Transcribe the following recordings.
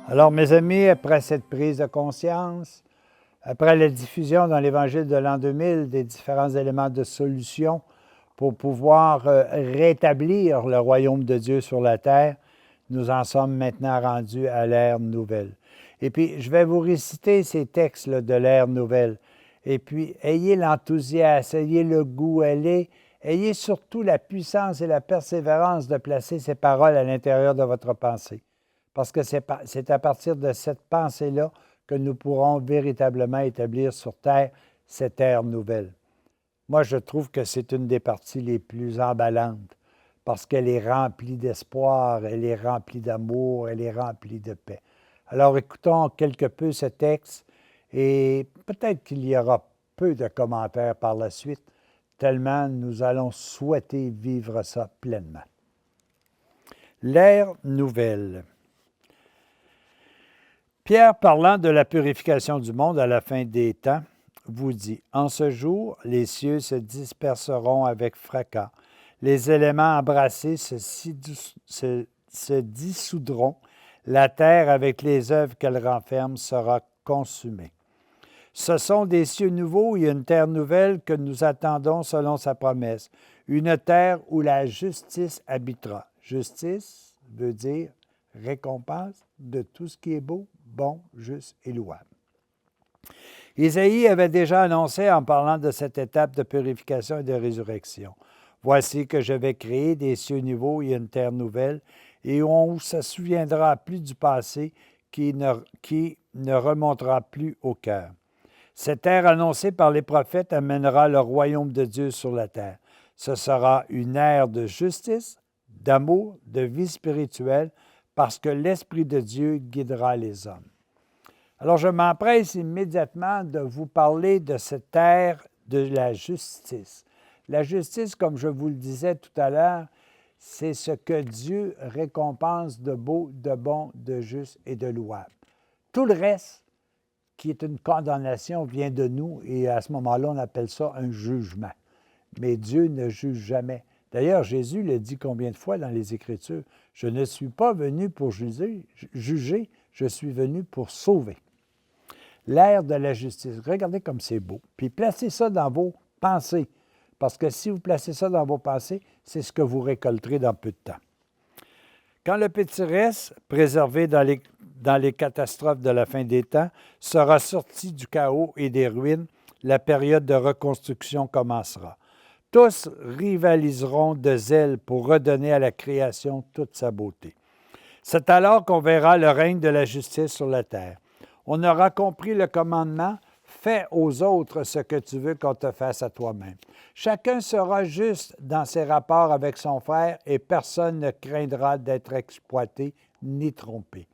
Alors, mes amis, après cette prise de conscience, après la diffusion dans l'Évangile de l'an 2000 des différents éléments de solution pour pouvoir rétablir le royaume de Dieu sur la terre, nous en sommes maintenant rendus à l'ère nouvelle. Et puis, je vais vous réciter ces textes là, de l'ère nouvelle. Et puis, ayez l'enthousiasme, ayez le goût, ayez surtout la puissance et la persévérance de placer ces paroles à l'intérieur de votre pensée. Parce que c'est à partir de cette pensée-là que nous pourrons véritablement établir sur terre cette ère nouvelle. Moi, je trouve que c'est une des parties les plus emballantes parce qu'elle est remplie d'espoir, elle est remplie d'amour, elle est remplie de paix. Alors, écoutons quelque peu ce texte et peut-être qu'il y aura peu de commentaires par la suite, tellement nous allons souhaiter vivre ça pleinement. L'ère nouvelle. Pierre, parlant de la purification du monde à la fin des temps, vous dit, « En ce jour, les cieux se disperseront avec fracas, les éléments embrassés se dissoudront, la terre avec les œuvres qu'elle renferme sera consumée. Ce sont des cieux nouveaux et une terre nouvelle que nous attendons selon sa promesse, une terre où la justice habitera. » Justice veut dire récompense de tout ce qui est beau, bon, juste et louable. Isaïe avait déjà annoncé en parlant de cette étape de purification et de résurrection. « Voici que je vais créer des cieux nouveaux et une terre nouvelle, et on ne se souviendra plus du passé qui ne remontera plus au cœur. Cette ère annoncée par les prophètes amènera le royaume de Dieu sur la terre. Ce sera une ère de justice, d'amour, de vie spirituelle, parce que l'Esprit de Dieu guidera les hommes. » Alors, je m'empresse immédiatement de vous parler de cette ère de la justice. La justice, comme je vous le disais tout à l'heure, c'est ce que Dieu récompense de beau, de bon, de juste et de louable. Tout le reste, qui est une condamnation, vient de nous et à ce moment-là, on appelle ça un jugement. Mais Dieu ne juge jamais. D'ailleurs, Jésus le dit combien de fois dans les Écritures? « Je ne suis pas venu pour juger, je suis venu pour sauver. » L'ère de la justice. Regardez comme c'est beau. Puis placez ça dans vos pensées. Parce que si vous placez ça dans vos pensées, c'est ce que vous récolterez dans peu de temps. Quand le petit reste, préservé dans les catastrophes de la fin des temps, sera sorti du chaos et des ruines, la période de reconstruction commencera. Tous rivaliseront de zèle pour redonner à la création toute sa beauté. C'est alors qu'on verra le règne de la justice sur la terre. On aura compris le commandement « Fais aux autres ce que tu veux qu'on te fasse à toi-même. » Chacun sera juste dans ses rapports avec son frère et personne ne craindra d'être exploité ni trompé.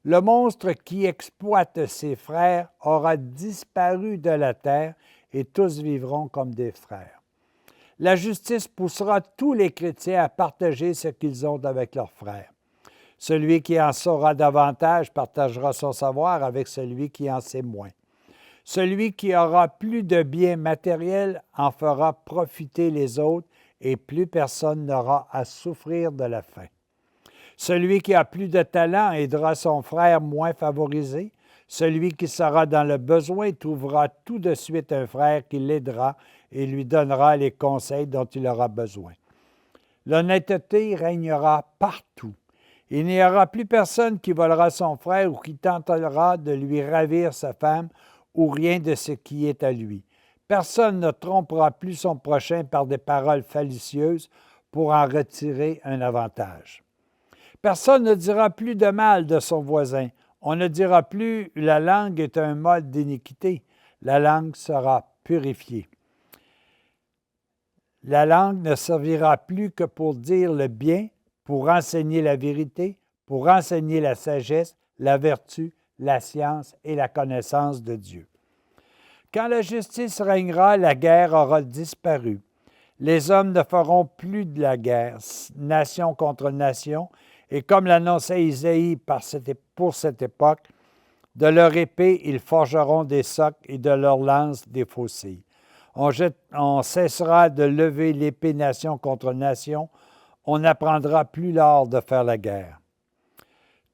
Le monstre qui exploite ses frères aura disparu de la terre et tous vivront comme des frères. La justice poussera tous les chrétiens à partager ce qu'ils ont avec leurs frères. Celui qui en saura davantage partagera son savoir avec celui qui en sait moins. Celui qui aura plus de biens matériels en fera profiter les autres et plus personne n'aura à souffrir de la faim. Celui qui a plus de talent aidera son frère moins favorisé. Celui qui sera dans le besoin trouvera tout de suite un frère qui l'aidera et lui donnera les conseils dont il aura besoin. L'honnêteté régnera partout. Il n'y aura plus personne qui volera son frère ou qui tentera de lui ravir sa femme ou rien de ce qui est à lui. Personne ne trompera plus son prochain par des paroles fallacieuses pour en retirer un avantage. Personne ne dira plus de mal de son voisin. On ne dira plus « la langue est un mode d'iniquité ». La langue sera purifiée. La langue ne servira plus que pour dire le bien, pour enseigner la vérité, pour enseigner la sagesse, la vertu, la science et la connaissance de Dieu. Quand la justice régnera, la guerre aura disparu. Les hommes ne feront plus de la guerre, nation contre nation, et comme l'annonçait Isaïe pour cette époque, de leur épée ils forgeront des socs et de leur lance des faucilles. On cessera de lever l'épée nation contre nation, on n'apprendra plus l'art de faire la guerre.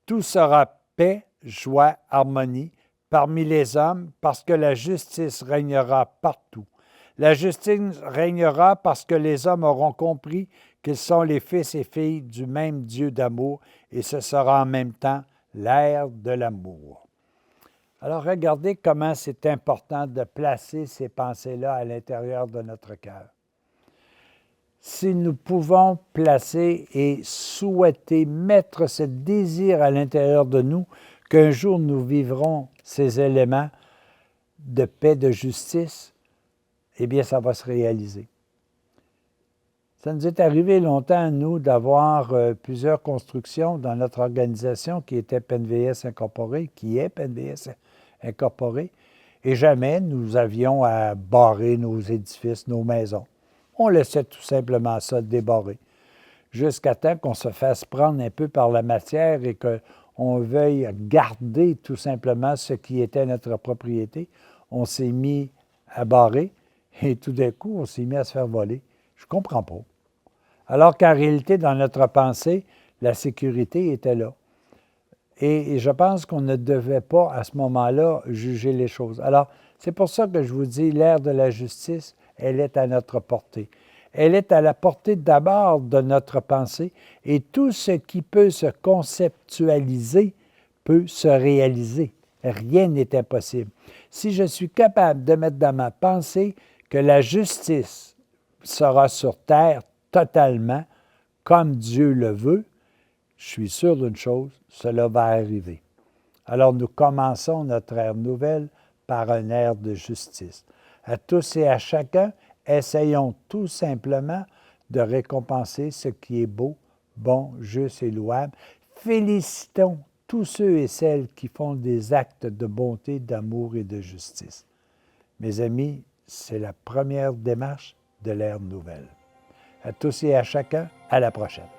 Tout sera paix, joie, harmonie parmi les hommes, parce que la justice régnera partout. La justice régnera parce que les hommes auront compris qu'ils sont les fils et filles du même Dieu d'amour, et ce sera en même temps l'ère de l'amour. Alors, regardez comment c'est important de placer ces pensées-là à l'intérieur de notre cœur. Si nous pouvons placer et souhaiter mettre ce désir à l'intérieur de nous, qu'un jour nous vivrons ces éléments de paix, de justice, eh bien, ça va se réaliser. Ça nous est arrivé longtemps, nous, d'avoir plusieurs constructions dans notre organisation qui était PNVS Incorporé, qui est PNVS Incorporé, et jamais nous avions à barrer nos édifices, nos maisons. On laissait tout simplement ça débarrer, jusqu'à temps qu'on se fasse prendre un peu par la matière et qu'on veuille garder tout simplement ce qui était notre propriété. On s'est mis à barrer et tout d'un coup, on s'est mis à se faire voler. Je ne comprends pas. Alors qu'en réalité, dans notre pensée, la sécurité était là. Et je pense qu'on ne devait pas, à ce moment-là, juger les choses. Alors, c'est pour ça que je vous dis, l'ère de la justice, elle est à notre portée. Elle est à la portée d'abord de notre pensée, et tout ce qui peut se conceptualiser peut se réaliser. Rien n'est impossible. Si je suis capable de mettre dans ma pensée que la justice sera sur terre totalement, comme Dieu le veut, je suis sûr d'une chose, cela va arriver. Alors nous commençons notre ère nouvelle par une ère de justice. À tous et à chacun, essayons tout simplement de récompenser ce qui est beau, bon, juste et louable. Félicitons tous ceux et celles qui font des actes de bonté, d'amour et de justice. Mes amis, c'est la première démarche de l'ère nouvelle. À tous et à chacun, à la prochaine.